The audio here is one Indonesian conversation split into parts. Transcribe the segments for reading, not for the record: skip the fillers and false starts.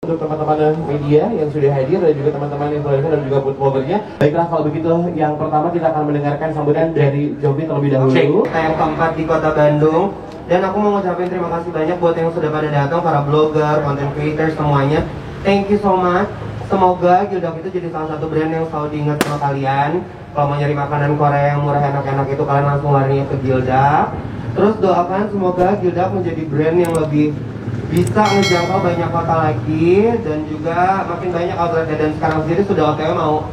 Untuk teman-teman media yang sudah hadir dan juga teman-teman influencer dan juga food vloggernya. Baiklah, kalau begitu yang pertama kita akan mendengarkan sambutan dari Jovi terlebih dahulu. Kita yang keempat di kota Bandung. Dan aku mau ngucapin terima kasih banyak buat yang sudah pada datang, para blogger, content creator semuanya. Thank you so much. Semoga Gildak itu jadi salah satu brand yang selalu diingat sama kalian. Kalau mau nyari makanan Korea yang murah enak-enak itu kalian langsung larinya ke Gildak. Terus doakan semoga Gildak menjadi brand yang lebih bisa ngejangkau banyak kota lagi dan juga makin banyak outletnya. Dan sekarang sendiri sudah OTW mau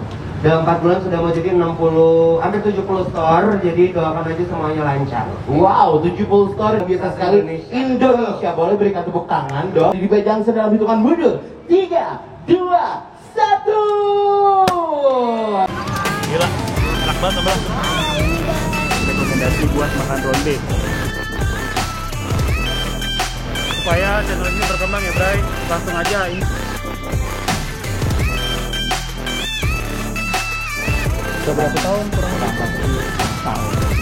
dalam 4 bulan sudah mau jadi 60, hampir 70 store. Jadi doakan aja semuanya lancar. Wow, 70 store biasa sekali Indonesia. Boleh berikan tepuk tangan dong. Di Bajang dalam hitungan mundur 3, 2, 1. Gila, enak banget bang. Rekomendasi buat makan ronde. Supaya channel ini berkembang ya Bray, langsung aja ini. Sudah berapa tahun? Kurang lebih 40 tahun.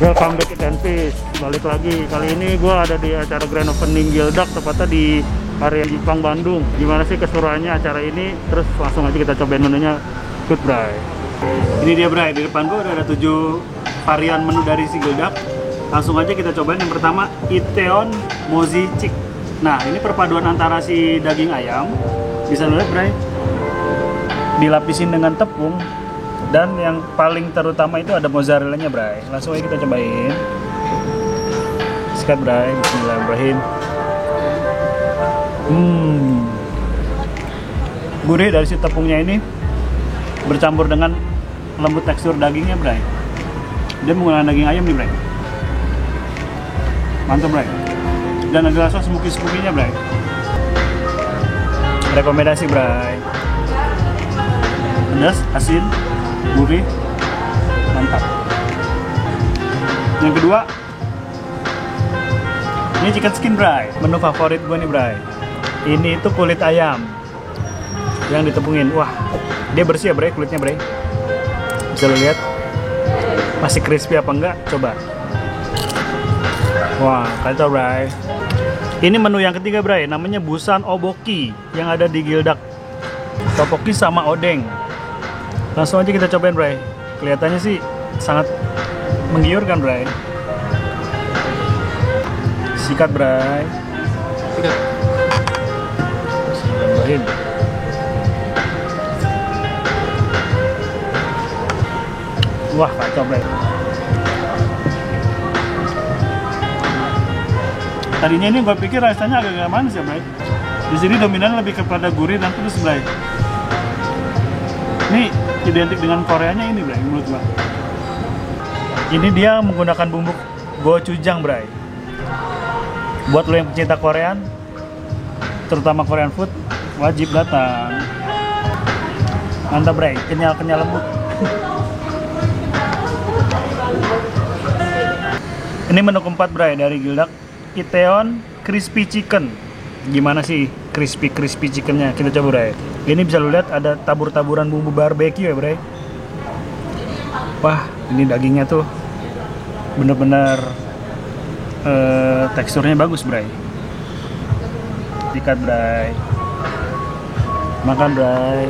Welcome back to Tenfish. Balik lagi. Kali ini gue ada di acara Grand Opening Gildak, tepatnya di area Jepang Bandung. Gimana sih keseruannya acara ini? Terus langsung aja kita cobain menunya. Good Bray. Ini dia Bray, di depan gue udah ada 7 varian menu dari si Gildak. Langsung aja kita cobain. Yang pertama, Itaewon Mochi Chick. Nah, ini perpaduan antara si daging ayam, bisa lihat Bray, dilapisin dengan tepung. Dan yang paling terutama itu ada mozzarella-nya, Bray. Langsung aja kita cobain. Sikat, Bray. Bismillahirrahmanirrahim. Gurih dari si tepungnya ini bercampur dengan lembut tekstur dagingnya, Bray. Dia menggunakan daging ayam nih, Bray. Mantap, Bray. Dan ada rasa smoky-smoky-nya, Bray. Rekomendasi, Bray. Pedas, asin, gurih, mantap. Yang kedua, ini chicken skin, Bray. Menu favorit gue nih, Bray. Ini itu kulit ayam yang ditepungin. Wah, dia bersih ya, Bray, kulitnya, Bray. Bisa lo lihat masih crispy apa enggak? Coba. Wah, kacau, Bray. Ini menu yang ketiga, Bray. Namanya Busan Oboki yang ada di Gildak. Topoki sama odeng. Langsung aja kita cobain, Bray. Kelihatannya sih sangat menggiurkan, Bray. Sikat, Bray. Sikat. Tambahin. Wah, kacau, Bray. Tadinya ini gue pikir rasanya agak manis ya, Bray. Di sini dominan lebih kepada gurih dan pedas, Bray. Ini identik dengan Koreanya ini, Bray, menurut gua. Ini dia menggunakan bumbu gochujang, Bray. Buat lo yang pecinta Korean, terutama Korean food, wajib datang. Mantap, Bray, kenyal-kenyal lembut. Ini menu keempat, Bray, dari Gildak, Itaewon Crispy Chicken. Gimana sih crispy chickennya? Kita coba, Bray. Ini bisa lo lihat ada tabur-taburan bumbu barbecue ya, Bray. Wah, ini dagingnya tuh bener-bener teksturnya bagus, Bray. Sikat, Bray. Makan, Bray.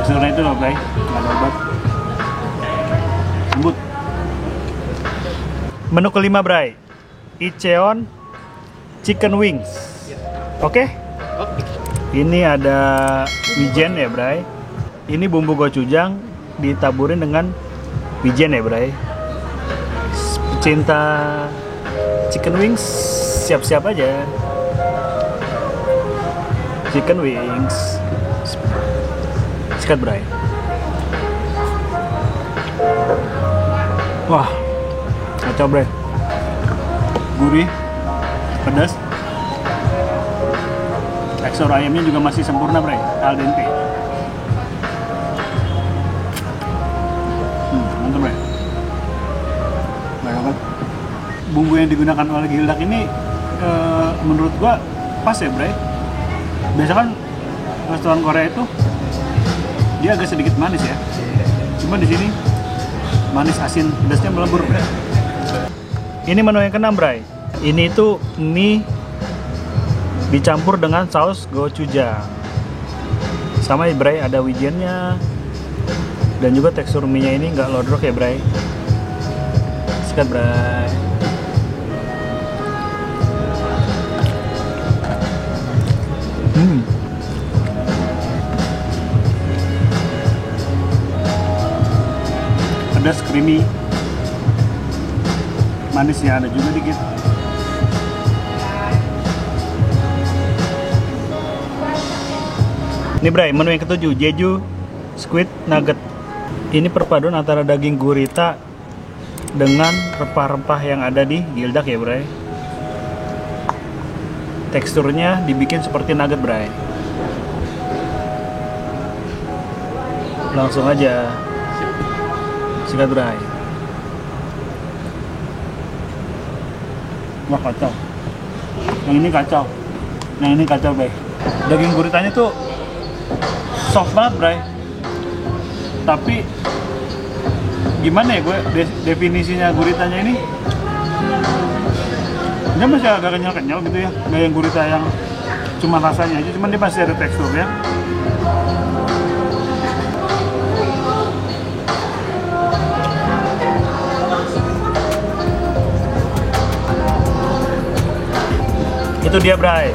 teksturnya itu loh, Bray. Nggak ada obat. Lembut. Menu kelima, Bray. Icheon Chicken Wings. Oke? Ini ada wijen ya, Bray. Ini bumbu gochujang ditaburin dengan wijen ya, Bray. Pecinta chicken wings siap-siap aja. Chicken wings. Sikat, Bray. Wah, kacau, Bray. Gurih, pedas. Tekstur ayamnya juga masih sempurna, Bray. Al dente. Mantap, Bray. Banget. Bumbu yang digunakan oleh Gildak ini menurut gua pas ya, Bray. Biasa kan restoran Korea itu dia agak sedikit manis ya. Cuma di sini manis asin pedasnya melebur, Bray. Ini menu yang keenam, Bray. Ini tuh mie dicampur dengan saus gochujang. Sama ya, Bray, ada wijennya. Dan juga tekstur mie-nya ini nggak lodrok ya, Bray. Sikat, Bray. Pedas, creamy. Manisnya ada juga dikit. Ini, Bray, menu yang ketujuh, Jeju Squid Nugget. Ini perpaduan antara daging gurita dengan rempah-rempah yang ada di Gildak ya, Bray. Teksturnya dibikin seperti nugget, Bray. Langsung aja sikat, Bray. Wah, kacau. Yang ini kacau. Yang ini kacau, Bray. Daging guritanya tuh soft banget, Bray. Tapi gimana ya gue definisinya guritanya ini? Dia masih agak kenyal-kenyal gitu ya. Gak yang gurita yang cuma rasanya aja, cuman dia masih ada teksturnya. Itu dia, Bray.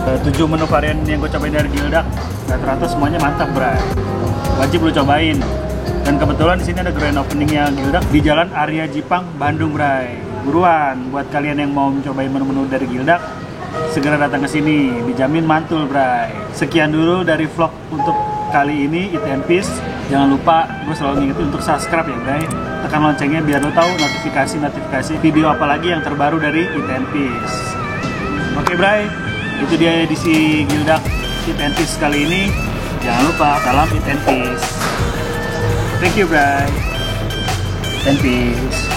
7 menu varian yang gue cobain dari Gildak. Rata-rata semuanya mantap, Bray. Wajib lu cobain. Dan kebetulan di sini ada grand openingnya Gildak di Jalan Arya Jipang, Bandung, Bray. Buruan buat kalian yang mau mencobain menu-menu dari Gildak, segera datang ke sini, dijamin mantul, Bray. Sekian dulu dari vlog untuk kali ini, Eat and Peace. Jangan lupa, gue selalu ngingetin untuk subscribe ya, Bray. Tekan loncengnya biar lo tahu notifikasi video apa lagi yang terbaru dari Eat and Peace. Oke, Bray, itu dia edisi Gildak Eat and Peace kali ini. Jangan lupa, salam Eat and Peace. Thank you, Bray. Eat and Peace.